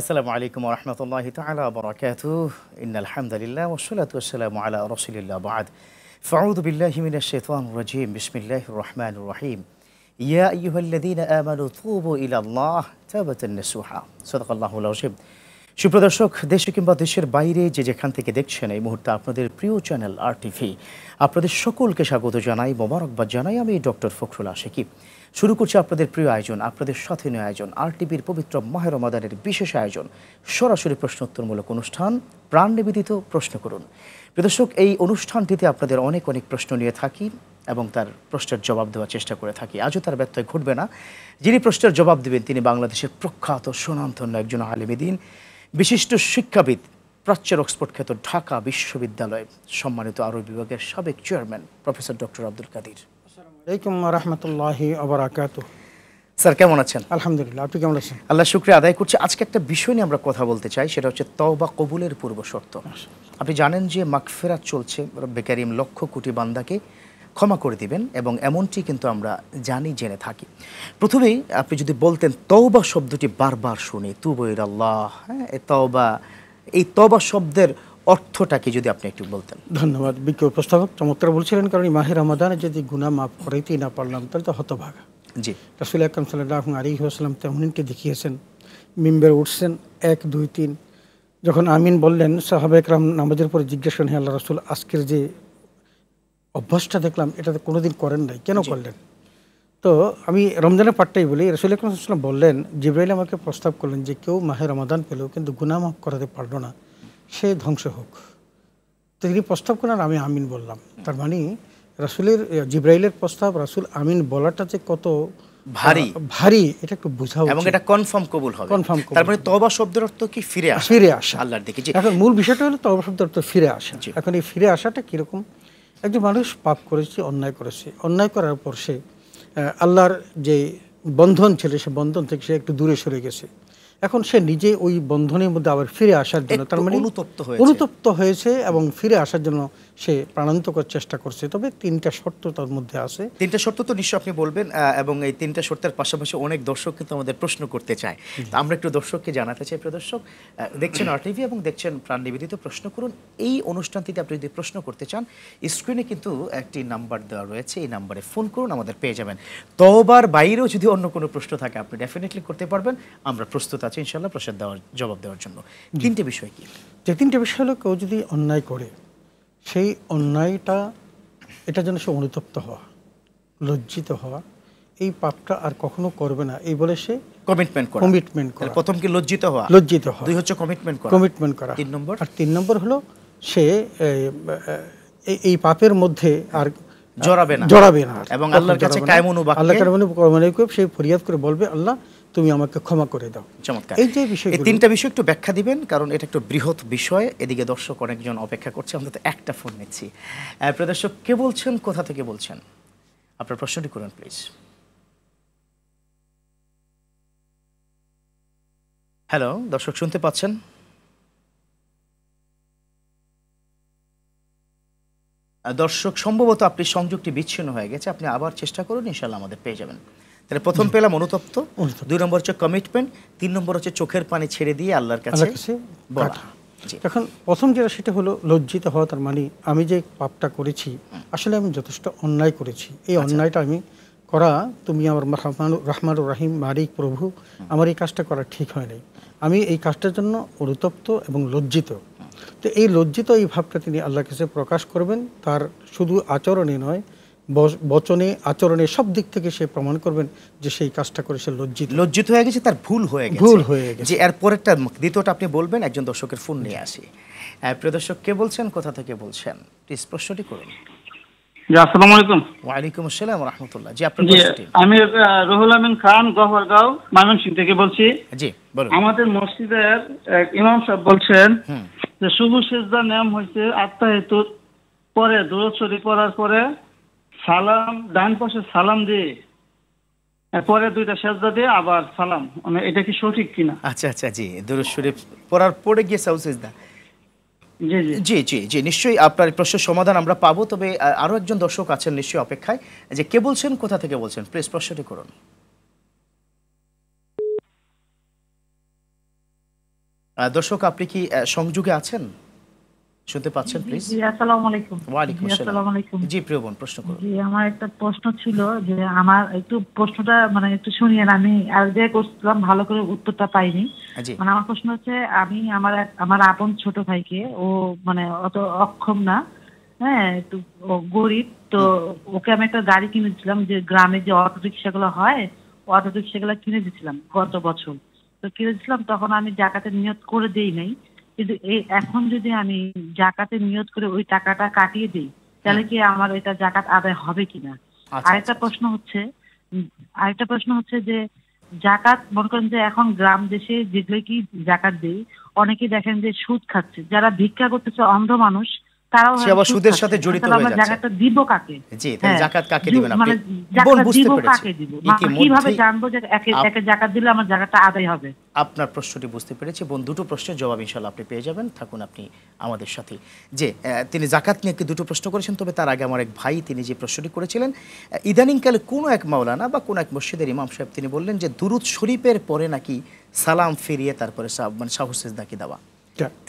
আসসালামু আলাইকুম ওয়া রাহমাতুল্লাহি তাআলা ওয়া বারাকাতুহু ইন্নাল হামদালিল্লাহ ওয়াস সালাতু ওয়াস সালামু আলা রাসূলিল্লাহ বা'দ ফাআউযু বিল্লাহি মিনাশ শাইতানির রাজীম বিসমিল্লাহির রহমানির রহিম ইয়া আইয়ুহাল্লাযীনা আমানু তুবু ইলাল্লাহ তাওবাতান নাসুহা সাদাকাল্লাহুল আযীম। সুপ্রদর্শক, দেশে কিংবা দেশের বাইরে যে যেখান থেকে দেখছেন এই মুহূর্তে আপনাদের প্রিয় চ্যানেল RTV আপনাদের সকলকে স্বাগত জানাই, মোবারকবাদ জানাই। আমি ডক্টর ফখরুল আশিকি। শুরু করছি আপনাদের প্রিয় আয়োজন, আপনাদের সাথে নিয়ে আয়োজন, RTVর পবিত্র মাহে রমাদানের বিশেষ আয়োজন, সরাসরি প্রশ্নোত্তরমূলক অনুষ্ঠান প্রাণ নিবেদিত প্রশ্ন করুন। প্রদর্শক, এই অনুষ্ঠানটিতে আপনাদের অনেক প্রশ্ন নিয়ে থাকি এবং তার প্রশ্নের জবাব দেওয়ার চেষ্টা করে থাকি। আজও তার ব্যত্যয় ঘটবে না। যিনি প্রশ্নের জবাব দেবেন তিনি বাংলাদেশের প্রখ্যাত সুনামধন্য একজন আলেম দ্বীন, বিশিষ্ট শিক্ষাবিদ, প্রাচ্যের অক্সফোর্ড খ্যাত ঢাকা বিশ্ববিদ্যালয় সম্মানিত আরবি বিভাগের সাবেক chairman professor doctor Abdul Kadir. আসসালামু আলাইকুম ওয়া রাহমাতুল্লাহি ওয়া বারাকাতুহু। স্যার কেমন আছেন? আলহামদুলিল্লাহ, আপনি কেমন আছেন? আল্লাহ শুকরিয়া আদায় করছি। আজকে একটা বিষয় নিয়ে আমরা কথা বলতে চাই, সেটা হচ্ছে তওবা কবুলের পূর্ব শর্ত। আপনি জানেন যে মাগফিরাত চলছে, রব্বে কারীম লক্ষ কোটি বান্দাকে ক্ষমা করে দিবেন এবং এমনটি কিন্তু আমরা জানি, জেনে থাকি। প্রথমেই আপনি যদি বলতেন, তওবা শব্দটি বারবার শুনি, তুবু ইলাল্লাহ, হ্যাঁ, এই তওবা শব্দের অর্থটাকে যদি আপনি একটু বলতেন। ধন্যবাদ। বিজ্ঞ উপস্থাপক চমৎকার বলছিলেন, কারণ এই মাহে রমাদানে যদি গুনাহ মাফ করাইতেই না পারলাম তাহলে তো হতভাগা। জি, রাসূল আকরাম সাল্লাল্লাহু আলাইহি ওয়াসাল্লাম তেমনটি দেখিয়েছেন। মিম্বরে উঠছেন 1 2 3, যখন আমিন বললেন সাহাবা একরাম নামাজের পরে জিজ্ঞেস করেন, হে আল্লাহ রাসূল, আজকের যে অভ্যাসটা দেখলাম এটা তো কোনোদিন করেন নাই, কেন করলেন? তো আমি রমজানের পাঠটাই বলি। রাসূল আকরাম সাল্লাল্লাহু আলাইহি ওয়াসাল্লাম বললেন, জিবরাইল আমাকে প্রস্তাব করলেন যে কেউ মাহে রমাদান পেলেও কিন্তু গুনাহ মাফ করাতে পারলো না, সে ধ্বংস হোক। তো তিনি প্রস্তাব করেন, আমি আমিন বললাম। তার মানে রাসূলের জিবরাইলের প্রস্তাব, রাসূল আমিন বলাটা যে কত ভারী এটা একটু বোঝা উচিত এবং এটা কনফার্ম কবুল হবে। কনফার্ম। তারপরে তওবা শব্দের অর্থ কি? ফিরে আসা, ফিরে আসা আল্লাহর দিকে। জি, এখন মূল বিষয়টা হলো তওবা শব্দের অর্থ ফিরে আসা। এখন এই ফিরে আসাটা কিরকম? একজন মানুষ পাপ করেছে, অন্যায় করেছে, অন্যায় করার পর সে আল্লাহর যে বন্ধন ছিল সে বন্ধন থেকে সে একটু দূরে সরে গেছে। এখন সে নিজে ওই বন্ধনের মধ্যে আবার ফিরে আসার জন্য, তার মানে অনুতপ্ত হয়েছে এবং ফিরে আসার জন্য সে প্রাণান্তকর চেষ্টা করছে। তবে 3টা শর্ত তার মধ্যে আছে। 3টা শর্ত তো নিশ্চয় আপনি বলবেন, এবং এই 3টা শর্তের পাশাপাশি অনেক দর্শক কিন্তু আমাদের প্রশ্ন করতে চায়। আমরা একটু দর্শককে জানাতে চাই, প্রিয় দর্শক, দেখছেন RTV এবং দেখছেন প্রাণ নিবেদিত প্রশ্ন করুন। এই অনুষ্ঠানটিতে আপনি যদি প্রশ্ন করতে চান, স্ক্রিনে কিন্তু একটি নাম্বার দেওয়া রয়েছে, এই নাম্বারে ফোন করুন, আমাদের পেয়ে যাবেন। তওবার বাইরেও যদি অন্য কোনো প্রশ্ন থাকে আপনি ডেফিনেটলি করতে পারবেন, আমরা প্রস্তুত আছি ইনশাআল্লাহ প্রশ্নের জবাব দেওয়ার জন্য। 3টে বিষয় কি? যে 3টে বিষয় হলো, কেউ যদি অন্যায় করে সেই অন্যায়টা, এটা যেন সে অনুতপ্ত হওয়া, লজ্জিত হওয়া, এই পাপটা আর কখনো করবে না এই বলে সে কমিটমেন্ট করা। প্রথম কি লজ্জিত হওয়া, 2 হচ্ছে কমিটমেন্ট করা। 3 নম্বর হলো সে এই পাপের মধ্যে আর জড়াবে না এবং আল্লাহর কাছে কায়মনুবাক্যে সে ফরিয়াদ করে বলবে, আল্লাহ তুমি আমাকে ক্ষমা করে দাও। চমৎকার। এই যে বিষয়, এই 3টা বিষয় একটু ব্যাখ্যা দিবেন, কারণ এটা একটু বৃহৎ বিষয়। এদিকে দর্শক অনেকজন অপেক্ষা করছে, আমরা তো একটা ফোন নিচ্ছি। প্রিয় দর্শক, কে বলছেন, কোথা থেকে বলছেন? আপনার প্রশ্নটি করুন প্লিজ। হ্যালো দর্শক, শুনতে পাচ্ছেন? দর্শক, সম্ভবত আপনি সংযোগটি বিচ্ছিন্ন হয়ে গেছে, আপনি আবার চেষ্টা করুন, ইনশাআল্লাহ আমাদের পেয়ে যাবেন। তাহলে প্রথম পেলাম অনুতপ্ত, 2 নম্বর হচ্ছে কমিটমেন্ট, 3 নম্বর হচ্ছে চোখের পানি ছেড়ে দিয়ে আল্লাহর কাছে বলা। এখন প্রথম যেটা সেটা হলো লজ্জিত হওয়া। তার মানে আমি যে পাপটা করেছি, আসলে আমি যথেষ্ট অন্যায় করেছি, এই অন্যায়টা আমি করা, তুমি আমার রহমানুর রহিম মালিক প্রভু, আমার এই কাজটা করা ঠিক হয় নাই, আমি এই কাজটার জন্য অনুতপ্ত এবং লজ্জিত। তো এই লজ্জিত এই ভাবটা তিনি আল্লাহর কাছে প্রকাশ করবেন। তার শুধু আচরণে নয়, বচনে, আচরণে, সব দিক থেকে সে প্রমাণ করবেন যে সেই কাজটা করে সে লজ্জিত হয়ে গেছে, তার ভুল হয়ে গেছে। যে এরপরেরটা, দ্বিতীয়টা আপনি বলবেন। একজন দর্শকের ফোন নিয়ে আসি। প্রিয় দর্শক, কে বলছেন, কোথা থেকে বলছেন? প্লিজ প্রশ্নটি করুন। জি, আসসালামু আলাইকুম। ওয়া আলাইকুম আসসালাম ওয়া রাহমাতুল্লাহ। জি, আপনার প্রশ্নটি। আমি রুহুল আমিন খান, গফরগাঁও, ময়মনসিংহ থেকে বলছি। জি, বলুন। আমাদের মসজিদের এক ইমাম সাহেব বলছেন যে শুভ সিজদার নিয়ম হইছে আত্তাহিয়াতুর পরে দুরূদ শরীফ পড়ার পরে সালাম, ডান পাশে সালাম দিয়ে পরে 2টা সিজদা দিয়ে আবার সালাম, মানে এটা কি সঠিক কিনা? আচ্ছা, জি, দুরূদ শরীফ পড়ার পরে গিয়ে সাউ সিজদা। জি, নিশ্চয়ই আপনার প্রশ্নের সমাধান আমরা পাবো। তবে আরো একজন দর্শক আছেন নিশ্চয়ই অপেক্ষায়। যে কে বলছেন, কোথা থেকে বলছেন? প্লিজ প্রশ্নটি করুন। দর্শক আপনি কি সংযোগে আছেন, শুনতে পাচ্ছেন প্লিজ? জি, আসসালামু আলাইকুম। ওয়ালাইকুম জি, আসসালাম। আসসালামু আলাইকুম। জি প্রিয় বোন, প্রশ্ন করুন। জি, আমার একটা প্রশ্ন ছিল যে আমার একটু প্রশ্নটা মানে একটু শুনিয়েন, আমি আর যে করছিলাম ভালো করে উত্তরটা পাইনি। জি মানে আমার প্রশ্ন হচ্ছে, আমি আমার আপন ছোট ভাইকে, ও মানে অত অক্ষম না, হ্যাঁ, একটু ও গরিব, তো ওকে আমি একটা গাড়ি কিনে দিয়েছিলাম, যে গ্রামে যে অটো রিক্সাগুলো হয়, অটো রিক্সাগুলো কিনে দিয়েছিলাম গত বছর। তো কিনে দিয়েছিলাম, তখন আমি জাকাতের নিয়ত করে দেই নাই, কিন্তু এখন যদি আমি জাকাতের নিয়ত করে ওই টাকাটা কাটিয়ে দিই, তাহলে কি আমার এটা জাকাত আদায় হবে কিনা? আচ্ছা, আরেকটা প্রশ্ন হচ্ছে, আরেকটা প্রশ্ন হচ্ছে যে জাকাত মনে করেন যে এখন গ্রাম দেশে যেগুলো কি জাকাত দেই, অনেকেই দেখেন যে সুদ খাচ্ছে, যারা ভিক্ষা করতেছে অন্ধ মানুষ, তারাও সে আবার সুদের সাথে জড়িত তাহলে হয়ে আমরা যাচ্ছে। জাকাতটা দিব কাকে? জি, তাহলে হ্যাঁ, জাকাত কাকে দিবেন আপনি? মানে বোন জাকাতটা বুঝতে দিব পেরেছি। কাকে দিব, মানে কিভাবে ইতিমধ্যেই জানবো যে একে জাকাত দিলে আমার জাকাতটা আদায় হবে? আপনার প্রশ্নটি বুঝতে পেরেছি বোন। দুটো প্রশ্নের জবাব ইনশাল্লাহ আপনি পেয়ে যাবেন, থাকুন আপনি আমাদের সাথে। যে তিনি জাকাত নিয়ে একটি দুটো প্রশ্ন করেছেন, তবে তার আগে আমার এক ভাই তিনি যে প্রশ্নটি করেছিলেন, ইদানিংকালে কোনো এক মাওলানা বা কোনো এক মসজিদের ইমাম সাহেব তিনি বললেন যে দুরুদ শরীফের পরে নাকি সালাম ফিরিয়ে তারপরে মানে সাহু সিজদাকে দেওয়া।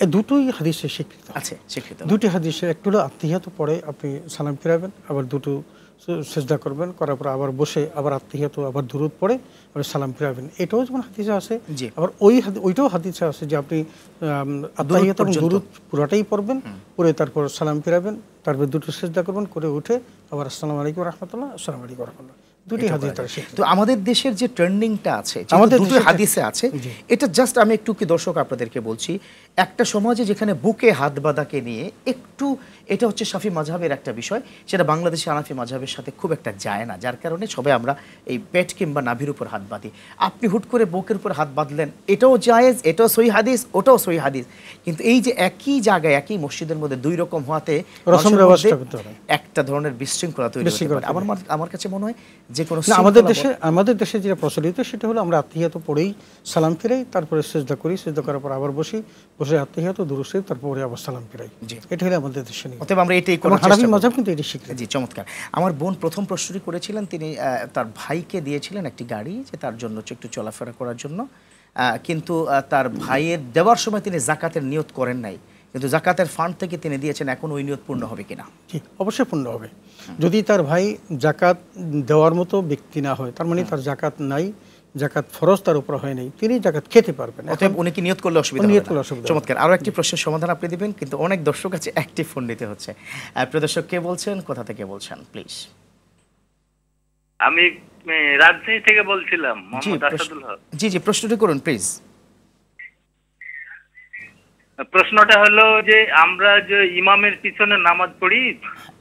এই দুটোই হাদিসে স্বীকৃত আছে, স্বীকৃত। দুটি হাদিসে, একটু হলো আত্মীয়ত পরে আপনি সালাম ফিরাবেন, আবার দুটো সেজদা করবেন, করার পর আবার বসে আবার আত্মীয়ত আবার দুরুদ পড়ে আবার সালাম ফিরাবেন। এটাও যেমন হাদিসে আছে, জি। আবার ওইটাও হাদিসে আছে যে আপনি আত্মীয়ত এবং দুরুদ পুরাটাই পড়বেন, পড়ে তারপর সালাম ফিরাবেন, তারপর দুটো সেজদা করবেন, করে উঠে আবার আসসালামু আলাইকুম রাহমাতুল্লাহ, আসসালামু আলাইকুম রাহমাতুল্লাহ, দুটি হাদিস তার স্বীকৃত। তো আমাদের দেশের যে ট্রেন্ডিংটা আছে, আমাদের দুটো দেশে হাদিসে আছে, এটা জাস্ট আমি একটু কি দর্শক আপনাদেরকে বলছি, একটা সমাজে যেখানে বুকে হাত বাঁধাকে নিয়ে একটু, এটা হচ্ছে শাফি মাযহাবের একটা বিষয়, সেটা বাংলাদেশে হানাফি মাযহাবের সাথে খুব একটা যায় না, যার কারণে সবাই আমরা এই পেট কিংবা নাভির উপর হাত বাঁধি। আপনি হুট করে বুকের উপর হাত বাঁধলেন, এটাও জায়েজ, এটাও সহি হাদিস, ওটাও সহি হাদিস, কিন্তু এই যে একই জায়গায় একই মসজিদের মধ্যে দুই রকম হওয়াতে একটা ধরনের বিশৃঙ্খলা তৈরি হতে পারে। আমার কাছে মনে হয় যে কোনো আমাদের দেশে যেটা প্রচলিত সেটা হলো আমরা আত্মীয়ত পড়েই সালাম ফিরাই, তারপরে সেজদা করি, সেজদা করার পর আবার বসে আত্মীয়ত দুরূদ শরীফ, তারপরে আবার সালাম ফিরাই। এটা হলো আমাদের দেশে নিয়ম। অতএব আমরা এটাই করার চেষ্টা হানাফি করি। মাযহাব কিন্তু এটি স্বীকৃত। জি, চমৎকার। আমার বোন প্রথম প্রশ্নটি করেছিলেন, তিনি তার ভাইকে দিয়েছিলেন একটি গাড়ি, যে তার জন্য একটু চলাফেরা করার জন্য, কিন্তু তার ভাইয়ের দেওয়ার সময় তিনি জাকাতের নিয়ত করেন নাই, কিন্তু জাকাতের ফান্ড থেকে তিনি দিয়েছেন, এখন ওই নিয়ত পূর্ণ হবে কিনা? জি, অবশ্যই পূর্ণ হবে। যদি তার ভাই জাকাত দেওয়ার মতো ব্যক্তি না হয়, তার মানে তার জাকাত নাই, জাকাত ফরজ তার উপর হয় নাই, তিনি জাকাত খেতে পারবেন। অতএব উনি কি নিয়ত করলে অসুবিধা হবে না? চমৎকার। আরো একটি প্রশ্নের সমাধান আপনি দিবেন, কিন্তু অনেক দর্শক আছে, অ্যাক্টিভ ফোন নিতে হচ্ছে। প্রিয় দর্শক, কে বলছেন, কোথা থেকে বলছেন প্লিজ? আমি রাজশাহী থেকে বলছিলাম, মোহাম্মদ আসাদুল হক। জি জি, প্রশ্নটি করুন প্লিজ। প্রশ্নটা হলো যে আমরা যে ইমামের পিছনে নামাজ পড়ি,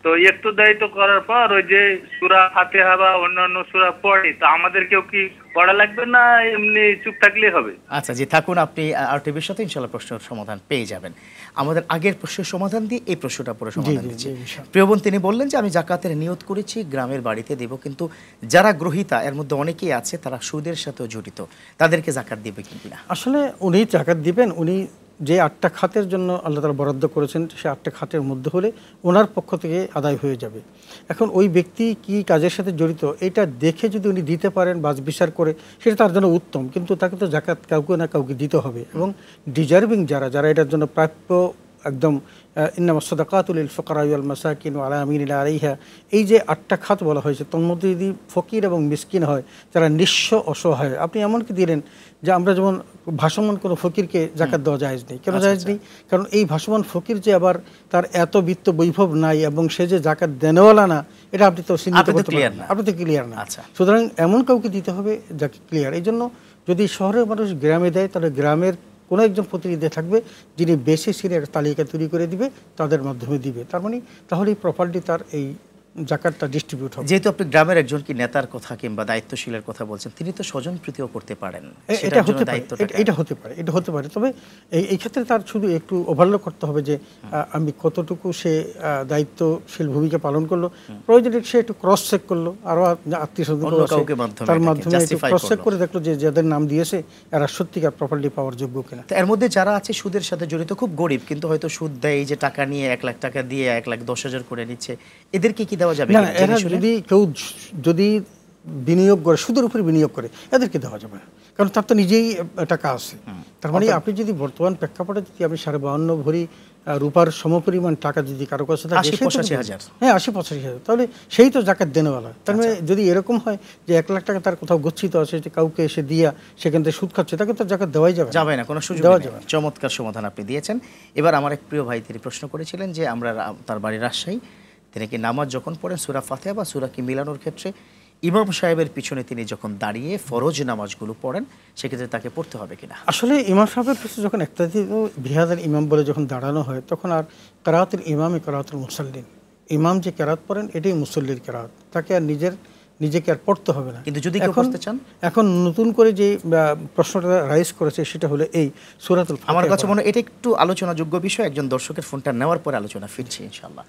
তো ইক্তেদায়িত্ব করার পর ওই যে সূরা ফাতিহা বা অন্যান্য সূরা পড়ি, তো আমাদেরকেও কি পড়া লাগবে না এমনি চুপ থাকলেই হবে? আচ্ছা জি, থাকুন, আপনি আরটিভির সাথে ইনশাআল্লাহ প্রশ্নের সমাধান পেয়ে যাবেন। আমাদের আগের প্রশ্নের সমাধান দিয়ে এই প্রশ্নটা পরে সমাধান দিচ্ছি। প্রিয় বোন তিনি বললেন যে আমি জাকাতের নিয়ত করেছি, গ্রামের বাড়িতে দেব, কিন্তু যারা গ্রহীতা এর মধ্যে অনেকেই আছে তারা সুদের সাথেও জড়িত, তাদেরকে জাকাত দিবে কিনা? আসলে উনি জাকাত দিবেন, উনি যে 8টা খাতের জন্য আল্লাহ তাআলা বরাদ্দ করেছেন, সে 8টা খাতের মধ্যে হলে ওনার পক্ষ থেকে আদায় হয়ে যাবে। এখন ওই ব্যক্তি কি কাজের সাথে জড়িত এটা দেখে যদি উনি দিতে পারেন বাজ বিচার করে, সেটা তার জন্য উত্তম, কিন্তু তাকে তো জাকাত কাউকে না কাউকে দিতে হবে। এবং ডিজার্ভিং যারা এটার জন্য প্রাপ্য, একদম ইন্নামাস সাদাকাতু লিল ফুকারা ওয়াল মাসাকিন ওয়া আলামিনা আলাইহা, এই যে 8টা খাত বলা হয়েছে, তোর মধ্যে যদি ফকির এবং মিসকিন হয়, যারা নিঃস্ব অসহায়, আপনি এমনকি দিলেন যে আমরা যেমন ভাসমান কোনো ফকিরকে জাকাত দেওয়া জায়েজ নেই। কেন জায়েজ নেই? কারণ এই ভাসমান ফকির যে আবার তার এত বিত্ত বৈভব নাই এবং সে যে জাকাত দেনেওয়ালা না, এটা আপনি তো চিহ্নিত করতে পারেন না, আপনি তো ক্লিয়ার না। সুতরাং এমন কাউকে দিতে হবে যাকে ক্লিয়ার। এই জন্য যদি শহরের মানুষ গ্রামে দেয়, তাহলে গ্রামের কোনো একজন প্রতিনিধি থাকবে যিনি বেশি সিনের তালিকা তৈরি করে দিবে, তাদের মাধ্যমে দিবে। তার মানে তাহলে প্রপার্টি তার এই জাকাতটা ডিস্ট্রিবিউট হবে। যেহেতু আপনি গ্রামের একজন কি নেতার কথা কিংবা দায়িত্বশীলের কথা বলছেন, তিনি তো স্বজন প্রীতিও করতে পারেন, এটা হতে পারে। তবে এই ক্ষেত্রে তার শুধু একটু ওভারলোক করতে হবে যে আমি কতটুকু সে দায়িত্বশীল ভূমিকা পালন করলো। প্রয়োজনে সে একটু ক্রস চেক করলো, আরো আত্মীয়-স্বজন তার মাধ্যমে একটু ক্রস চেক করে দেখলো যে যাদের নাম দিয়েছে এরা সত্যিকার প্রপার্টি পাওয়ার যোগ্য কিনা। এর মধ্যে যারা আছে সুদের সাথে জড়িত, খুব গরিব, কিন্তু হয়তো সুদ দেয়, এই যে টাকা নিয়ে 1 লাখ টাকা দিয়ে 1,10,000 করে নিচ্ছে, এদেরকে কি দেওয়া যাবে? না, এরা যদি কেউ যদি বিনিয়োগ করে, সুদের উপরে বিনিয়োগ করে, এদেরকে দেওয়া যাবে না। কারণ তার তো নিজেই টাকা আছে। তার মানে আপনি যদি বর্তমান প্রেক্ষাপটে যদি আপনি 52.5 ভরি রূপার সমপরিমাণ টাকা যদি কারো কাছে থাকে, 80-85,000, হ্যাঁ 80-85,000, তাহলে সেই তো জাকাত দেনেওয়ালা। তার মানে যদি এরকম হয় যে 1 লাখ টাকা তার কোথাও গচ্ছিত আছে, যে কাউকে এসে দিয়া সেখান থেকে সুদ খাচ্ছে, তাকে তো জাকাত দেওয়াই যাবে না, কোনো সুযোগ নেই। চমৎকার সমাধান আপনি দিয়েছেন। এবার আমার এক প্রিয় ভাই তিনি প্রশ্ন করেছিলেন যে আমরা তার বাড়ি রাজশাহী, তিনি কি নামাজ যখন পড়েন সূরা ফাতিহা বা সূরা কি মিলানোর ক্ষেত্রে ইমাম সাহেবের পিছনে তিনি যখন দাঁড়িয়ে ফরজ নামাজগুলো পড়েন সেক্ষেত্রে তাকে পড়তে হবে কিনা? আসলে ইমাম সাহেবের পিছনে যখন একটাতে বিহাদের ইমাম বলে যখন দাঁড়ানো হয়, তখন আর কেরাতুল ইমামে কেরাতুল মুসাল্লিন, ইমাম যে কেরাত পড়েন এটাই মুসল্লির কেরাত, তাকে আর নিজেকে আর পড়তে হবে না। কিন্তু যদি কেউ পড়তে চান, এখন নতুন করে যে প্রশ্নটা রাইজ করেছে সেটা হলো এই সূরাতুল ফাতিহা। আমার কাছে মনে হয় এটা একটু আলোচনাযোগ্য বিষয়। একজন দর্শকের ফোনটা নেওয়ার পরে আলোচনা ফিরছি ইনশাআল্লাহ।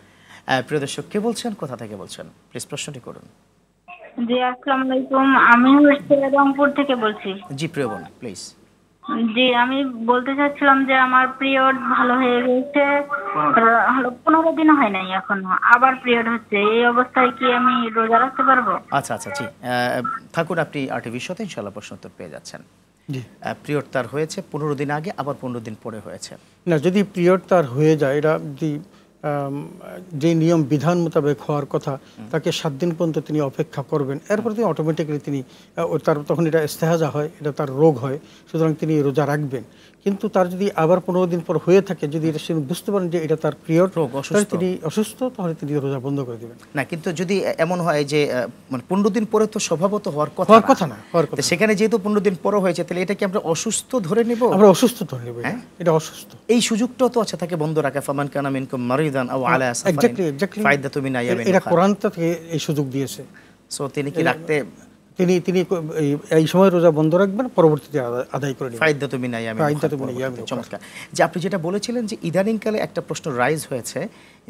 প্রিয় দর্শক, কে বলছেন, কোথা থেকে বলছেন, প্লিজ প্রশ্নটি করুন। জি আসসালামু আলাইকুম, আমি হচ্ছে রংপুর থেকে বলছি। জি প্রিয় বোন, প্লিজ। জি আমি বলতে চাচ্ছিলাম যে আমার পিরিয়ড ভালো হয়ে গেছে, 15 দিন হয় নাই এখনো, আবার পিরিয়ড হচ্ছে, এই অবস্থায় কি আমি রোজা রাখতে পারবো? আচ্ছা জি, থাকুন আপনি আরটিভির সাথে, ইনশাআল্লাহ প্রশ্ন উত্তর পেয়ে যাচ্ছেন। জি, পিরিয়ড তার হয়েছে 15 দিন আগে, আবার 15 দিন পরে হয়েছে না। যদি পিরিয়ড তার হয়ে যায়, এটা যদি যে নিয়ম বিধান মোতাবেক হওয়ার কথা, তাকে 7 দিন পর্যন্ত তিনি অপেক্ষা করবেন, এরপর তিনি অটোমেটিক্যালি তিনি তার তখন এটা ইস্তেহাজা হয়, এটা তার রোগ হয়, সুতরাং তিনি রোজা রাখবেন। কিন্তু তার যদি আবার 15 দিন পর হয়ে থাকে, যদি এটা সে বুঝতে পারেন যে এটা তার পিরিয়ড রোগ, তিনি অসুস্থ, তাহলে তিনি রোজা বন্ধ করে দেবেন। না, কিন্তু যদি এমন হয় যে মানে 15 দিন পরে তো স্বভাবত হওয়ার কথা না, সেখানে যেহেতু 15 দিন পরে হয়েছে, তাহলে এটা কি আমরা অসুস্থ ধরে নিব? আমরা অসুস্থ ধরে নিব, এটা অসুস্থ। এই সুযোগটাও তো আছে তাকে বন্ধ রাখা, ফামান কানা মিনকুম মারিদান আও আলা সাফারিন ফাইদাতু মিন আইয়ামিন, এটা কোরআন থেকে এই সুযোগ দিয়েছে। সো তিনি কি রাখতে, তিনি এই সময় রোজা বন্ধ রাখবেন, পরবর্তীতে আদায় করে নেবেন। ফাইদাতু মিন আইয়ামিন। চমৎকার। যে আপনি যেটা বলেছিলেন যে ইদানিংকালে একটা প্রশ্ন রাইজ হয়েছে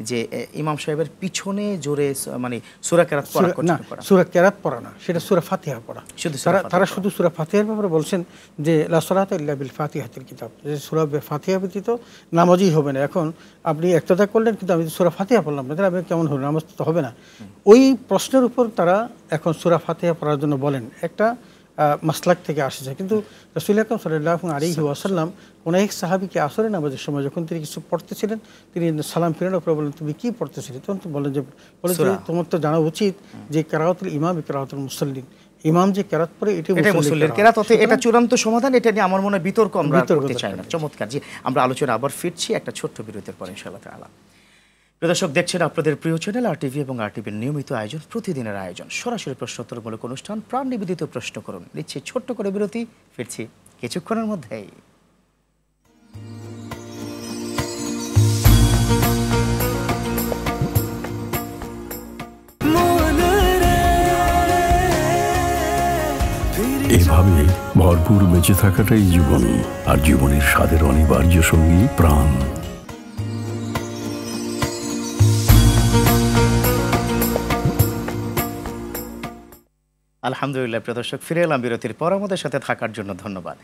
যে ইমাম সাহেবের পিছনে জোরে মানে সূরা কেরাত পড়া, সূরা কেরাত পড়া না, সেটা সূরা ফাতিহা পড়া। তারা শুধু সূরা ফাতিহার ব্যাপারে বলছেন যে লা সালাতা ইল্লা বিল ফাতিহাতিল কিতাব, যে সূরা ফাতিহা ব্যতীত নামাজই হবে না। এখন আপনি ইক্তেদা করলেন, কিন্তু আমি সূরা ফাতিহা পড়লাম না, তাহলে আপনি কেমন হলো, নামাজ তো হবে না। ওই প্রশ্নের উপর তারা এখন সূরা ফাতিহা পড়ার জন্য বলেন, একটা মাসলাক থেকে আসছে। কিন্তু রাসূল আকরাম সাল্লাল্লাহু আলাইহি ওয়াসাল্লাম কোন এক সাহাবীকে আসরে নামাজের সময় যখন তিনি কিছু পড়তেছিলেন, তিনি সালাম ফিরানোর পর বলেন, তুমি কি পড়তেছিলে? তখন তো বলেন যে তোমার তো জানা উচিত যে কেরাতুল ইমাম কেরাতুল মুসাল্লিন, ইমাম যে কেরাত পড়ে এটাই মুসল্লির কেরাত। এটা চূড়ান্ত সমাধান, এটা নিয়ে আমার মনে হয় বিতর্ক আমরা করতে চাই না। চমৎকার। জি, আমরা আলোচনা আবার ফিরছি একটা ছোট্ট বিরতির পর ইনশাআল্লাহ তাআলা। দর্শক, দেখছেন আপনাদের প্রিয় চ্যানেল আরটিভি এবং আরটিভির নিয়মিত আয়োজন, প্রতিদিনের আয়োজন, সরাসরি প্রশ্নোত্তরমূলক অনুষ্ঠান প্রাণ নিবেদিত প্রশ্ন করুন। নিচ্ছি ছোট্ট করে বিরতি, ফিরছি কিছুক্ষণের মধ্যেই। এভাবে ভরপুর বেঁচে থাকাটাই জীবন, আর জীবনের স্বাদের অনিবার্য সঙ্গী প্রাণ। আলহামদুলিল্লাহ, প্রিয় দর্শক, ফিরে এলাম বিরতির পর। আমাদের সাথে থাকার জন্য ধন্যবাদ।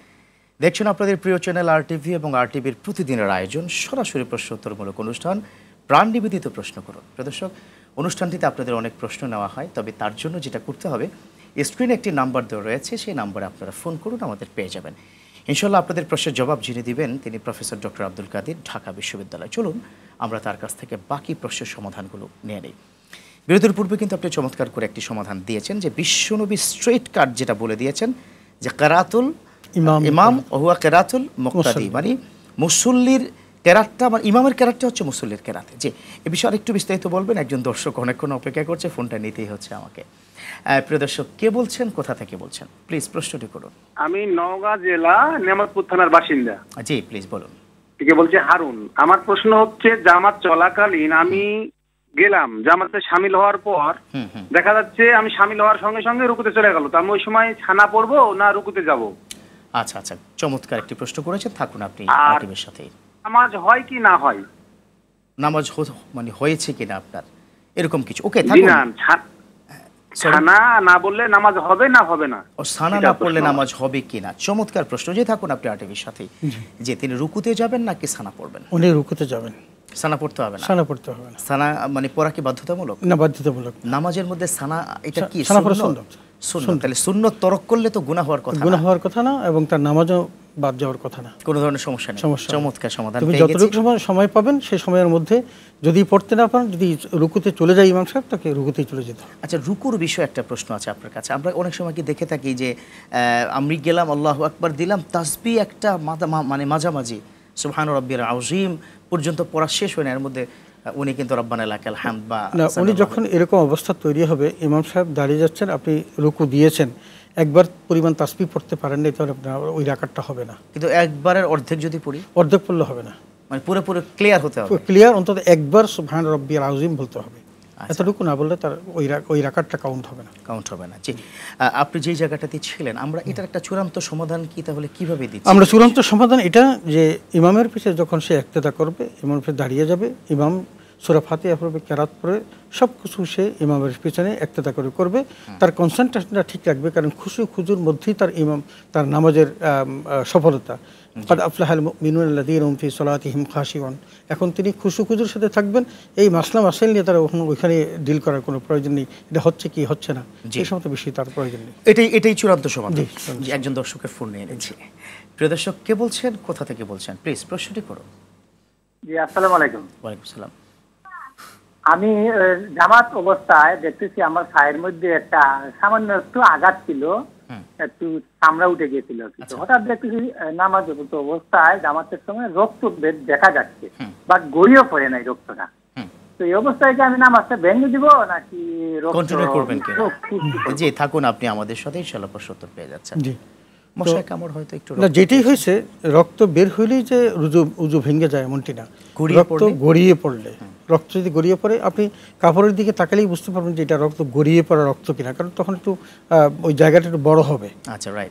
দেখছেন আপনাদের প্রিয় চ্যানেল আরটিভি এবং আরটিভির প্রতিদিনের আয়োজন, সরাসরি প্রশ্নোত্তরমূলক অনুষ্ঠান প্রাণ নিবেদিত প্রশ্ন করুন। প্রিয় দর্শক, অনুষ্ঠানটিতে আপনাদের অনেক প্রশ্ন নেওয়া হয়, তবে তার জন্য যেটা করতে হবে, স্ক্রিনে একটি নাম্বার দেওয়া রয়েছে, সেই নাম্বারে আপনারা ফোন করুন, আমাদের পেয়ে যাবেন। ইনশাআল্লাহ আপনাদের প্রশ্নের জবাব যিনি দিবেন তিনি প্রফেসর ডক্টর আব্দুল কাদির, ঢাকা বিশ্ববিদ্যালয়। চলুন আমরা তার কাছ থেকে বাকি প্রশ্নের সমাধানগুলো নিয়ে নিই। বিরতির পূর্বে কিন্তু আপনি চমৎকার করে একটি সমাধান দিয়েছেন, যে বিশ্বনবী স্ট্রেট কাট যেটা বলে দিয়েছেন যে কেরাতুল ইমাম ওহুয়া কেরাতুল মুক্তাদি, মানে মুসল্লির কেরাতটা, মানে ইমামের কেরাতটা হচ্ছে মুসল্লির কেরাত। যে এ বিষয়ে আরেকটু বিস্তারিত বলবেন, একজন দর্শক অনেকক্ষণ অপেক্ষা করছে, ফোনটা নিতেই হচ্ছে আমাকে। প্রিয় দর্শক, কে বলছেন, কোথা থেকে বলছেন, প্লিজ প্রশ্নটি করুন। আমি নওগাঁ জেলা নেমাজপুর থানার বাসিন্দা। জি প্লিজ বলুন। ঠিক বলছি হারুন। আমার প্রশ্ন হচ্ছে, জামাত চলাকালীন আমি গেলাম, জামাতে সামিল হওয়ার পর দেখা যাচ্ছে আমি সামিল হওয়ার সঙ্গে সঙ্গে রুকুতে চলে গেল, তো আমি ওই সময় ছানা পড়বো না রুকুতে যাব? আচ্ছা, চমৎকার একটি প্রশ্ন করেছেন, থাকুন আপনি আরটিভির সাথে। নামাজ হয় কি না হয়, নামাজ মানে হয়েছে কিনা আপনার এরকম কিছু? ওকে, থাকুন। ছানা না বললে নামাজ হবে না হবে না, ও ছানা না পড়লে নামাজ হবে কিনা, চমৎকার প্রশ্ন। যে থাকুন আপনি আরটিভির সাথে। যে তিনি রুকুতে যাবেন নাকি ছানা পড়বেন? উনি রুকুতে যাবেন, সানা পড়তে হবে না। সানা পড়তে হবে না। সানা মানে পড়া কি বাধ্যতামূলক? না, বাধ্যতামূলক। নামাজের মধ্যে সানা এটা কি সুন্নাত? সুন্নত। তাহলে সুন্নত তরক করলে তো গুনাহ হওয়ার কথা না। গুনাহ হওয়ার কথা না, এবং তার নামাজও বাদ যাওয়ার কথা না, কোনো ধরনের সমস্যা নেই। চমৎকার সমাধান তুমি পেয়ে গেছি। যতটুকু সময় পাবেন সেই সময়ের মধ্যে যদি পড়তে না পারেন, যদি রুকুতে চলে যায় ইমাম সাহেব, তাকে রুকুতেই চলে যেতে হবে। আচ্ছা, রুকুর বিষয়ে একটা প্রশ্ন আছে আপনার কাছে। আমরা অনেক সময় কি দেখে থাকি যে আমি গেলাম আল্লাহু আকবার দিলাম, তাসবিহ একটা মানে মাঝামাঝি সুবহান রাব্বিল আযীম পর্যন্ত পড়া শেষ হয় না, এর মধ্যে উনি কিন্তু রব্বানা লাকাল হামদ বা না, উনি যখন এরকম অবস্থা তৈরি হবে, ইমাম সাহেব দাঁড়িয়ে যাচ্ছেন, আপনি রুকু দিয়েছেন, একবার পরিমাণ তাসবিহ পড়তে পারেন না, তাহলে আপনার ওই রাকাতটা হবে না। কিন্তু একবারের অর্ধেক যদি পড়ি, অর্ধেক পড়লে হবে না, মানে পুরোপুরি ক্লিয়ার হতে হবে। ক্লিয়ার অন্তত একবার সুবহান রাব্বিল আযীম বলতে হবে। এতটুকু না বললে তার ওই রাকাতটা কাউন্ট হবে না। জি, আপনি যেই জায়গাটাতে ছিলেন, আমরা এটার একটা চূড়ান্ত সমাধান কি তাহলে কিভাবে দিচ্ছি? আমরা চূড়ান্ত সমাধান এটা যে ইমামের পিছনে যখন সে ইক্তেদা করবে, ইমামের পিছনে দাঁড়িয়ে যাবে, ইমাম সূরা ফাতিহা পড়বে, কেরাত পড়ে সব কিছু সে ইমামের পিছনে ইক্তেদা করে করবে। তার কনসেন্ট্রেশনটা ঠিক রাখবে, কারণ খুজুর মধ্যেই তার ইমাম, তার নামাজের সফলতা। কাদ আফলাহাল মুমিনুন আল্লাযীনা হুম ফি সালাতিহিম খাশিউন। এখন তিনি খুজুর সাথে থাকবেন, এই মাসলা মাসাইল নিয়ে তারা ওইখানে ডিল করার কোনো প্রয়োজন নেই, এটা হচ্ছে কি হচ্ছে না এই সমস্ত বিষয় তার প্রয়োজন নেই। এটাই চূড়ান্ত সমাধান। একজন দর্শকের ফোন নিয়ে নিচ্ছি। প্রিয় দর্শক, কে বলছেন, কোথা থেকে বলছেন, প্লিজ প্রশ্নটি করুন। জি, আসসালামু আলাইকুম। ওয়ালাইকুম সালাম। আমি জামাত অবস্থায় দেখতেছি আমার পায়ের মধ্যে একটা সামান্য একটু আঘাত ছিল, একটু চামড়া উঠে গিয়েছিল। হঠাৎ দেখতেছি নামাজ অবস্থায় জামাতের সময় রক্ত দেখা যাচ্ছে, বাট গড়িয়ে পড়ে নাই রক্তটা। তো এই অবস্থায় কি আমি নামাজটা ভেঙে দিব নাকি কন্টিনিউ করবেন? জি, থাকুন আপনি আমাদের সাথে, ইনশাআল্লাহ প্রশ্ন উত্তর পেয়ে যাচ্ছেন। জি, মশা কামড় হয়তো একটু না, যেটাই হয়েছে রক্ত বের হইলেই যে উজু ভেঙে যায় এমনটি না। রক্ত গড়িয়ে পড়লে, রক্ত যদি গড়িয়ে পড়ে, আপনি কাপড়ের দিকে তাকালেই বুঝতে পারবেন যে এটা রক্ত গড়িয়ে পড়া রক্ত কিনা, কারণ তখন একটু ওই জায়গাটা একটু বড় হবে। আচ্ছা, রাইট।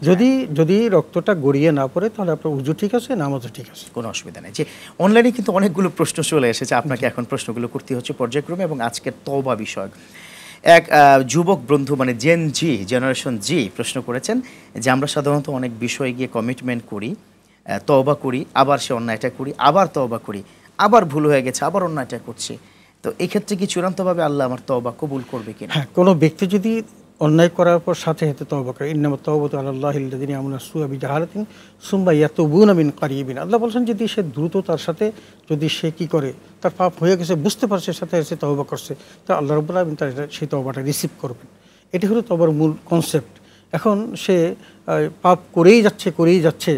যদি রক্তটা গড়িয়ে না পড়ে, তাহলে আপনার উজু ঠিক আছে, নামাজও ঠিক আছে, কোনো অসুবিধা নেই। যে অনলাইনে কিন্তু অনেকগুলো প্রশ্ন চলে এসেছে, আপনাকে এখন প্রশ্নগুলো করতে হচ্ছে পর্যায়ক্রমে। এবং আজকের তওবা বিষয়ক এক যুবক বন্ধু, মানে জেনারেশন জি প্রশ্ন করেছেন যে আমরা সাধারণত অনেক বিষয়ে গিয়ে কমিটমেন্ট করি, তওবা করি, আবার সে অন্যায়টা করি, আবার তওবা করি, আবার ভুল হয়ে গেছে, আবার অন্যায়টা করছি। তো এই ক্ষেত্রে কি চূড়ান্তভাবে আল্লাহ আমার তওবা কবুল করবে কিনা? হ্যাঁ, কোনো ব্যক্তি যদি অন্যায় করার পর সাথে সাথে তওবা করে, ইন্নামাত তাওবাতু আলাল্লাহিল্লাযিনা ইয়ামুনা সুআ বিজাহালাতিন সুম্মা ইয়াতুবুনা মিন কারিবিন। আল্লাহ বলেন যদি সে দ্রুত তার সাথে যদি সে কি করে, তার পাপ হয়ে গেছে, বুঝতে পারছে, সাথে সে তওবা করছে, তা আল্লাহ রাব্বুল আলামিন তার সেই তওবাটা রিসিভ করবেন। এটি হলো তওবার মূল কনসেপ্ট। এখন সে পাপ করেই যাচ্ছে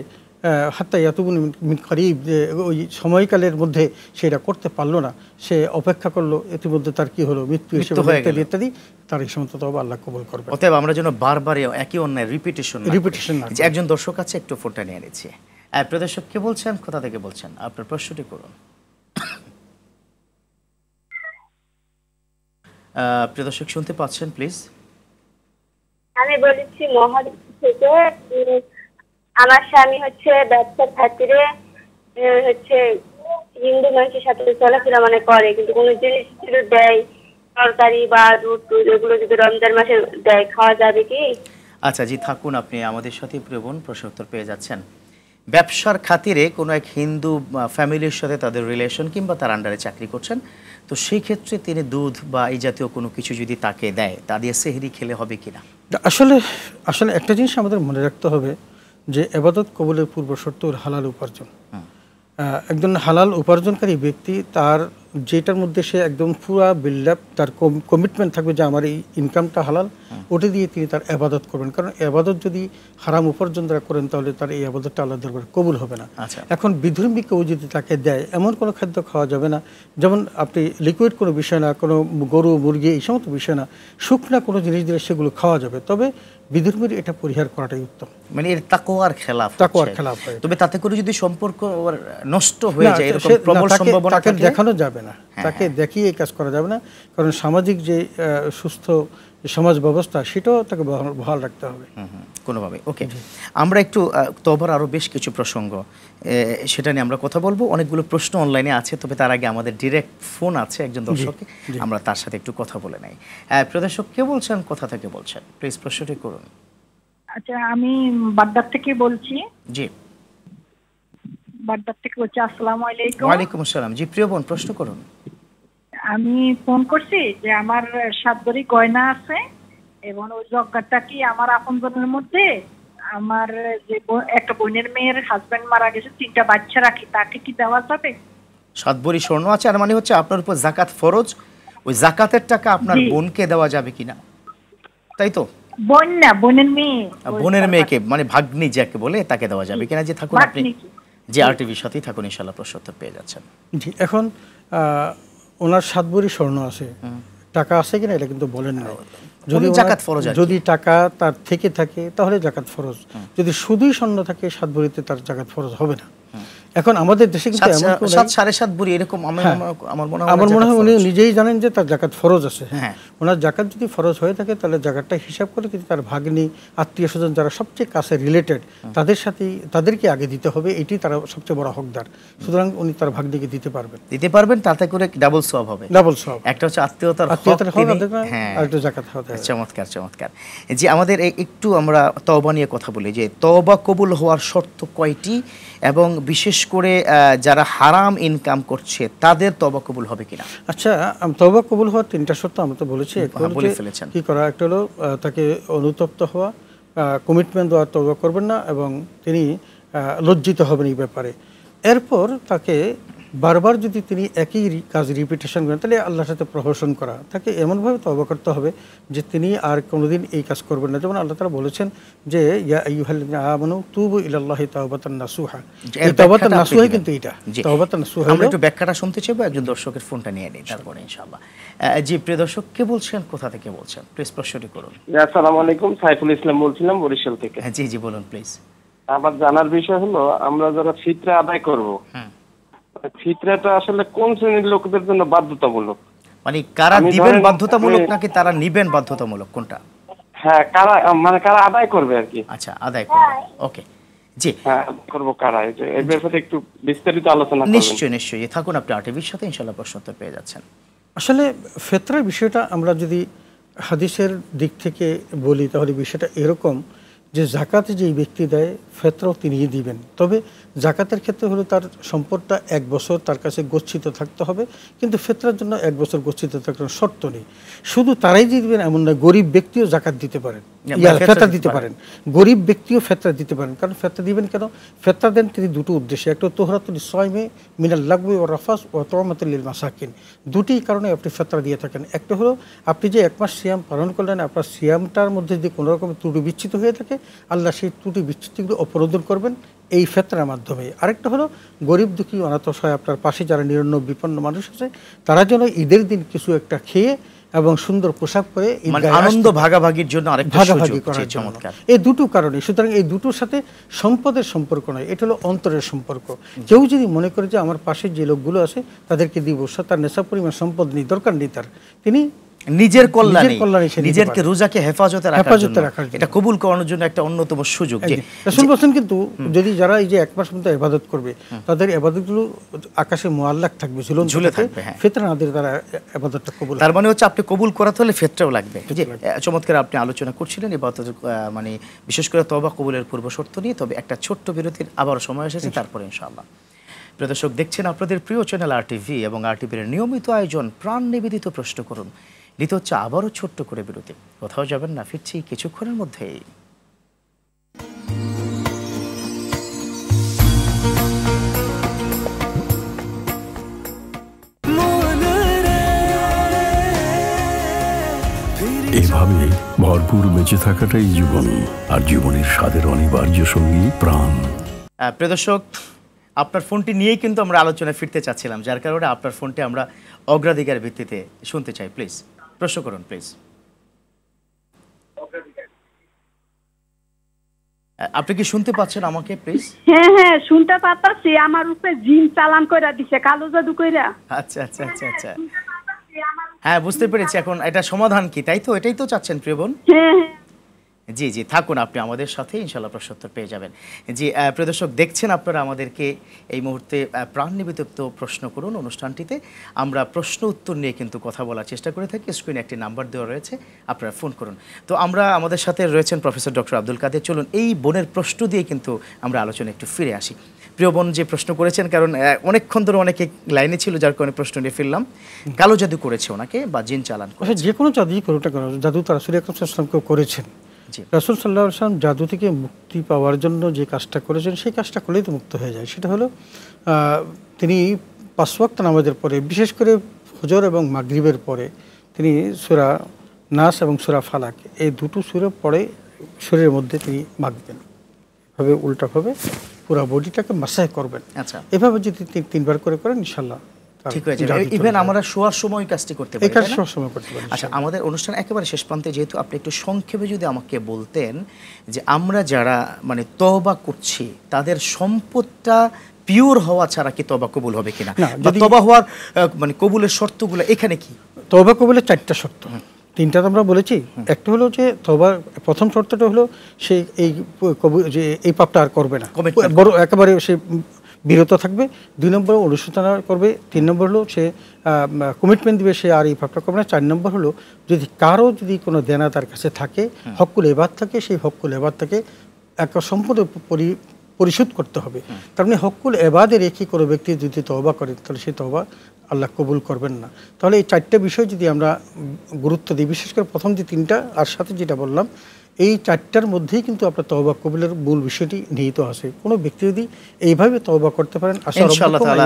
হাত্তা ইয়াতুবুন মিন কারিব, যে ওই সময়কালের মধ্যে সেটা করতে পারলো না, সে অপেক্ষা করলো, ইতিমধ্যে তার কি হলো, মৃত্যু হিসেবে ইত্যাদি, তার এই সমস্ত তওবা আল্লাহ কবুল করবেন। অতএব আমরা যেন বারবার একই অন্যায় রিপিটেশন না। একজন দর্শক আছে, একটু ফোনটা নিয়ে নিচ্ছি। প্রিয় দর্শক, কে বলছেন, কোথা থেকে বলছেন, আপনার প্রশ্নটি করুন। প্রিয় দর্শক, শুনতে পাচ্ছেন প্লিজ? আমি বলেছি মহাদেব থেকে। আমার স্বামী হচ্ছে ব্যবসার খাতিরে হিন্দু মানুষের সাথে চলাফেরা মানে করে, কিন্তু কোনো জিনিস যদি দেয়, তরকারি বা দুধ এগুলো যদি রমজান মাসে দেয়, খাওয়া যাবে কি? আচ্ছা, জি থাকুন, আপনি আমাদের সাথে প্রিয় বোন প্রশ্ন উত্তর পেয়ে যাচ্ছেন। ব্যবসার খাতিরে কোনো এক হিন্দু ফ্যামিলির সাথে তাদের রিলেশন কিংবা তার আন্ডারে চাকরি করছেন, তো সেই ক্ষেত্রে তিনি দুধ বা এই জাতীয় কোনো কিছু যদি তাকে দেয়, তা দিয়ে সেহরি খেলে হবে কিনা? আসলে একটা জিনিস আমাদের মনে রাখতে হবে যে ইবাদত কবুলের পূর্ব শর্ত হালাল উপার্জন। একজন হালাল উপার্জনকারী ব্যক্তি, তার যেটার মধ্যে সে একদম পুরা বিল্ড আপ, তার কমিটমেন্ট থাকবে যে আমার এই ইনকামটা হালাল, ওটা দিয়ে তিনি তার ইবাদত করবেন। কারণ ইবাদত যদি হারাম উপার্জন দ্বারা করেন, তাহলে তার এই ইবাদতটা আল্লাহর দরবারে কবুল হবে না। এখন বিধর্মী কেউ যদি তাকে দেয়, এমন কোনো খাদ্য খাওয়া যাবে না, যেমন আপনি লিকুইড কোনো বিষয় না, কোনো গরু মুরগি এই সমস্ত বিষয় না, শুকনা কোনো জিনিস দিলে সেগুলো খাওয়া যাবে, তবে বিধর্মীর এটা পরিহার করাটাই উত্তম। মানে এর তাকওয়ার খেলাফ হয়। তবে তাতে করে যদি সম্পর্ক নষ্ট হয়ে যায়, এরকম প্রবল সম্ভাবনা থাকে, তাকে দেখানো যাবে না, তাকে দেখিয়ে এই কাজ করা যাবে না, কারণ সামাজিক যে সুস্থ সমাজ ব্যবস্থা, সেটাও তাকে বহাল রাখতে হবে কোনোভাবে। ওকে, আমরা একটু তওবার আরও বেশ কিছু প্রসঙ্গ সেটা নিয়ে আমরা কথা বলবো। অনেকগুলো প্রশ্ন অনলাইনে আছে, তবে তার আগে আমাদের ডিরেক্ট ফোন আছে একজন দর্শককে, আমরা তার সাথে একটু কথা বলে নাই। প্রিয় দর্শক, কে বলছেন, কোথা থেকে বলছেন, প্লিজ প্রশ্নটি করুন। আচ্ছা, আমি বাড্ডার থেকে বলছি। জি, বাড্ডার থেকে বলছি। আসসালামু আলাইকুম। ওয়ালাইকুম আসসালাম। জি প্রিয় বোন, প্রশ্ন করুন। আমি ফোন করছি যে আমার 7 ভরি গয়না আছে, এবং ওই যজ্ঞাটা কি আমার আপনজনের মধ্যে আমার যে একটা বোনের মেয়ের হাজবেন্ড মারা গেছে, 3টা বাচ্চা রাখি, তাকে কি দেওয়া যাবে? 7 ভরি স্বর্ণ আছে, আর মানে হচ্ছে আপনার উপর যাকাত ফরজ, ওই যাকাতের টাকা আপনার বোনকে দেওয়া যাবে কিনা, তাই তো? বোন না, বোনের মেয়ে। বোনের মেয়েকে মানে ভাগ্নি যাকে বলে তাকে দেওয়া যাবে কিনা। যে থাকুন আপনি, যে আরটিভির সাথেই থাকুন, ইনশাআল্লাহ প্রশ্ন উত্তর পেয়ে যাচ্ছেন। জি, এখন ওনার 7 ভরি স্বর্ণ আছে, টাকা আছে কিনা এটা কিন্তু বলেন না। যদি টাকা তার থেকে থাকে তাহলে জাকাত ফরজ, যদি শুধুই স্বর্ণ থাকে 7 ভরিতে তার জাকাত ফরজ হবে না। এখন আমাদের দেশে কিন্তু এমন 7.5 ভরি এরকম আমার মনে হয় উনি নিজেই জানেন যে তার জাকাত ফরজ আছে। হ্যাঁ, ওনার জাকাত যদি ফরজ হয়ে থাকে তাহলে জাকাতটা হিসাব করে কিন্তু তার ভাগ্নি, আত্মীয় স্বজন যারা সবচেয়ে কাছে রিলেটেড তাদেরকে আগে দিতে হবে, এটি তারা সবচেয়ে বড় হকদার। সুতরাং উনি তার ভাগ্নিকে দিতে পারবেন, তাতে করে ডাবল সওয়াব হবে। একটা হচ্ছে আত্মীয়তার হক, আর একটা জাকাত হবে। চমৎকার চমৎকার। যে আমাদের একটু আমরা তওবা নিয়ে কথা বলি, যে তওবা কবুল হওয়ার শর্ত কয়টি, এবং বিশেষ করে যারা হারাম ইনকাম করছে তাদের তওবা কবুল হবে কিনা? আচ্ছা, তওবা কবুল হওয়ার 3টা শর্ত আমরা তো বলেছি। কি করা, একটা হলো তাকে অনুতপ্ত হওয়া, কমিটমেন্ট দেওয়া, তওবা করবেন না, এবং তিনি লজ্জিত হবেন এই ব্যাপারে। এরপর তাকে বারবার যদি তিনি একই কাজ রিপিটেশন করেন তাহলে আল্লাহর সাথে প্রহসন করা, তাকে এমনভাবে তওবা করতে হবে যে তিনি আর কোনোদিন এই কাজ করবেন না। যেমন আল্লাহ তাআলা বলেছেন যে ইয়া আইয়ুহাল্লাযীনা আমানু তুবু ইলাল্লাহি তাওবাতান নাসুহা। এই তাওবাতান নাসুহা কিন্তু এটা তাওবাতান নাসুহা। আমরা একটু ব্যাখ্যাটা শুনতে চাইবো, একজন দর্শকের ফোনটা নিয়ে নিই তারপরে ইনশাআল্লাহ। জি প্রিয় দর্শক, কে বলছেন, কোথা থেকে বলছেন, প্লিজ প্রশ্নটি করুন। আসসালামু আলাইকুম, সাইফুল ইসলাম বলছিলাম বরিশাল থেকে। জি জি বলুন প্লিজ। আমার জানার বিষয় হলো, আমরা যারা ফিতরা আদায় করব, ফিতরাটা আসলে কোন শ্রেণীর লোকদের জন্য বাধ্যতামূলক? মানে কারা দিবেন বাধ্যতামূলক নাকি তারা নিবেন বাধ্যতামূলক, কোনটা? হ্যাঁ, কারা আদায় করবে আর কি। আচ্ছা, আদায় করবে, ওকে। জি, হ্যাঁ, করব কারা, এই ব্যাপারে একটু বিস্তারিত আলোচনা করবেন। নিশ্চয়ই নিশ্চয়ই, থাকুন আপনি আরটিভির সাথে, ইনশাআল্লাহ প্রশ্ন উত্তর পেয়ে যাচ্ছেন। আসলে ফিতরার বিষয়টা আমরা যদি হাদিসের দিক থেকে বলি তাহলে বিষয়টা এরকম যে জাকাতে যেই ব্যক্তি দেয় ফিতরাও তিনিই দিবেন, তবে জাকাতের ক্ষেত্রে হলো তার সম্পদটা 1 বছর তার কাছে গচ্ছিত থাকতে হবে, কিন্তু ফিতরার জন্য 1 বছর গচ্ছিত থাকার শর্ত নেই। শুধু তারাই দিবেন এমন না, গরিব ব্যক্তিও জাকাত দিতে পারেন, ফিতরা দিতে পারেন, গরিব ব্যক্তিও ফিতরা দিতে পারেন। কারণ ফিতরা দিবেন কেন? ফিতরা দেন তিনি দুটো উদ্দেশ্যে, একটা তুহরাতুল লিস-সাইমি মিনাল লাগবি ওয়া রাফাস ওয়া তু'মাতুল লিল মাসাকিন, দুটি কারণে আপনি ফিতরা দিয়ে থাকেন। একটা হলো আপনি যে 1 মাস সিয়াম পালন করলেন, আপনার সিয়ামটার মধ্যে যদি কোনো রকম ত্রুটি বিচ্ছিত হয়ে থাকে, আল্লাহ সেই ত্রুটি বিচ্ছিতিগুলো অপরোধন করবেন এই ফিতরার মাধ্যমে। আরেকটা হলো গরিব দুঃখী অনাথ অসহায় আপনার পাশে যারা নিরন্ন বিপন্ন মানুষ আছে, তারা যেন ঈদের দিন কিছু একটা খেয়ে এবং সুন্দর পোশাক পরে আনন্দ ভাগাভাগির জন্য ভাগাভাগি করার জন্য, এই দুটো কারণে। সুতরাং এই দুটোর সাথে সম্পদের সম্পর্ক নয়, এটা হলো অন্তরের সম্পর্ক। কেউ যদি মনে করে যে আমার পাশে যে লোকগুলো আছে তাদেরকে দিব, তার নেশা পরিমাণ সম্পদ নেই, দরকার নেই তার, তিনি নিজের কল্যাণে নিজেরকে রোজাকে হেফাজতে রাখার জন্য, এটা কবুল করানোর জন্য একটা অন্যতম সুযোগ। রাসূল বলেন কিন্তু যদি যারা এই যে 1 মাস পর্যন্ত ইবাদত করবে তাদের ইবাদতগুলো আকাশে মুআল্লাক থাকবে, ঝুলে থাকবে, ফিতরা না দিলে তারা ইবাদতটা কবুল। তার মানে হচ্ছে আপনি কবুল করাতে হলে ফিতরাও লাগবে। যে চমৎকার আপনি আলোচনা করছিলেন ইবাদত, মানে বিশেষ করে তওবা কবুলের পূর্ব শর্ত নিয়ে। তবে একটা ছোট্ট বিরতির আবার সময় এসেছে, তারপরে ইনশাআল্লাহ। প্রিয় দর্শক, দেখছেন আপনাদের প্রিয় চ্যানেল আরটিভি এবং আরটিভির নিয়মিত আয়োজন প্রাণ নিবেদিত প্রশ্ন করুন। নিতে হচ্ছে আবারও ছোট্ট করে বিরতি, কোথাও যাবেন না, ফিরছি কিছুক্ষণের মধ্যেই। এভাবে ভরপুর বেঁচে থাকাটাই জীবন, আর জীবনের স্বাদের অনিবার্য সঙ্গী প্রাণ। প্রিয় দর্শক, আপনার ফোনটি নিয়েই কিন্তু আমরা আলোচনায় ফিরতে চাচ্ছিলাম, যার কারণে আপনার ফোনটি আমরা অগ্রাধিকার ভিত্তিতে শুনতে চাই। প্লিজ প্রশ্ন করুন প্লিজ। আপনি কি শুনতে পাচ্ছেন আমাকে প্লিজ? হ্যাঁ হ্যাঁ শুনতে পাচ্ছি। আমার উপরে জিন চালান কইরা দিছে, কালো জাদু কইরা। আচ্ছা আচ্ছা আচ্ছা আচ্ছা, হ্যাঁ বুঝতে পেরেছি। এখন এটা সমাধান কি, তাই তো? এটাই তো চাচ্ছেন প্রিয় বোন? হ্যাঁ হ্যাঁ জি জি, থাকুন আপনি আমাদের সাথে, ইনশাআল্লাহ প্রশ্ন উত্তর পেয়ে যাবেন। জি প্রিয় দর্শক, দেখছেন আপনারা আমাদেরকে এই মুহূর্তে প্রাণ নিবেদিত প্রশ্ন করুন অনুষ্ঠানটিতে আমরা প্রশ্ন উত্তর নিয়ে কিন্তু কথা বলার চেষ্টা করে থাকি। স্ক্রিনে একটি নাম্বার দেওয়া রয়েছে, আপনারা ফোন করুন। তো আমরা আমাদের সাথে রয়েছেন প্রফেসর ডক্টর আব্দুল কাদের। চলুন এই বোনের প্রশ্ন দিয়ে কিন্তু আমরা আলোচনা একটু ফিরে আসি। প্রিয় বোন যে প্রশ্ন করেছেন, কারণ অনেকক্ষণ ধরে অনেকে লাইনে ছিল, যার কারণে প্রশ্ন নিয়ে ফেললাম। কালো জাদু করেছে ওনাকে বা জিন চালান করেছে। যে কোনো জাদুই করুক না কেন, জাদু তো রাসূল আকরাম সাল্লাল্লাহু আলাইহি ওয়াসাল্লাম করেছেন। রাসূল সাল্লাল্লাহু আলাইহি ওয়াসাল্লাম জাদু থেকে মুক্তি পাওয়ার জন্য যে কাজটা করেছেন, সেই কাজটা করলেই তো মুক্ত হয়ে যায়। সেটা হলো তিনি 5 ওয়াক্ত নামাজের পরে, বিশেষ করে ফজর এবং মাগরিবের পরে তিনি সূরা নাস এবং সূরা ফালাক এই দুটো সূরা পড়ে শরীরের মধ্যে তিনি মাখবেন, এভাবে উল্টাভাবে পুরো বডিটাকে মাসাজ করবেন। আচ্ছা, এভাবে যদি 3বার করে করেন ইনশাআল্লাহ ঠিক হয়ে যাবে। ইভেন আমরা শোয়ার সময় কাজটি করতে পারি, এটা শোয়ার সময় করতে পারি। আচ্ছা, আমাদের অনুষ্ঠান একেবারে শেষ প্রান্তে, যেহেতু আপনি একটু সংক্ষেপে যদি আমাকে বলতেন যে আমরা যারা মানে তওবা করছি তাদের সম্পদটা পিওর হওয়া ছাড়া কি তওবা কবুল হবে কিনা, বা তওবা হওয়ার মানে কবুলের শর্তগুলো এখানে কি? তওবা কবুলের 4টা শর্ত, 3টা তো আমরা বলেছি। একটা হলো যে তওবার প্রথম শর্তটা হলো সে এই পাপটা আর করবে না, বড় একেবারে সে বিরত থাকবে। 2 নম্বর অনুশোচনা করবে। 3 নম্বর হলো সে কমিটমেন্ট দিবে সে আর এই পাপটা করবে না। 4 নম্বর হলো যদি কারো যদি কোনো দেনা তার কাছে থাকে, হকুল এবাদ থাকে, সেই হকুল এবাদ থেকে সম্পূর্ণ পরিশোধ করতে হবে। তার মানে হকুল এবাদে রেখে কোনো ব্যক্তি যদি তওবা করে, তাহলে সেই তওবা আল্লাহ কবুল করবেন না। তাহলে এই 4টা বিষয় যদি আমরা গুরুত্ব দিই, বিশেষ করে প্রথম যে 3টা আর সাথে যেটা বললাম, এই 4টার মধ্যেই কিন্তু আপনার তওবা কবুলের মূল বিষয়টি নিহিত আছে। কোনো ব্যক্তি যদি এইভাবে তওবা করতে পারেন, ইনশাআল্লাহ তাআলা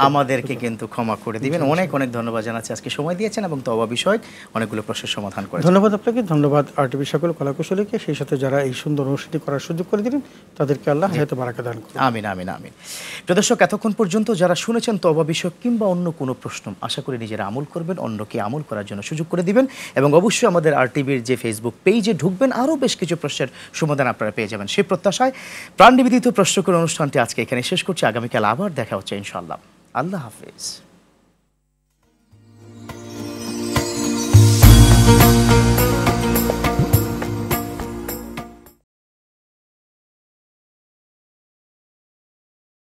আমাদেরকে কিন্তু ক্ষমা করে দিবেন। অনেক অনেক ধন্যবাদ জানাচ্ছি, আজকে সময় দিয়েছেন এবং তওবা বিষয়ক অনেকগুলো প্রশ্নের সমাধান করেছেন। ধন্যবাদ আপনাকে, ধন্যবাদ আরটিভি সকল কলাকুশলীকে, সেই সাথে যারা এই সুন্দর অনুষ্ঠানটি করার সুযোগ করে দিলেন তাদেরকে আল্লাহ হায়াতে বারাকা দান করুন। আমিন আমিন আমিন। প্রিয় দর্শক, এতক্ষণ পর্যন্ত যারা শুনেছেন তওবা বিষয়ক কিংবা অন্য কোনো প্রশ্ন, আশা করি নিজেরা আমল করবেন, অন্যকে আমল করার জন্য সুযোগ করে দিবেন, এবং অবশ্যই আমাদের আরটিভির যে ফেসবুক পেজে ঢুকবেন, আরও বেশ কিছু প্রশ্নের সমাধান আপনারা পেয়ে যাবেন। সেই প্রত্যাশায় প্রাণ নিবেদিত প্রশ্ন করে অনুষ্ঠানটি আজকে এখানে শেষ করছি। আগামীকাল আবার দেখা হচ্ছে ইনশাআল্লাহ। আল্লাহ হাফেজ।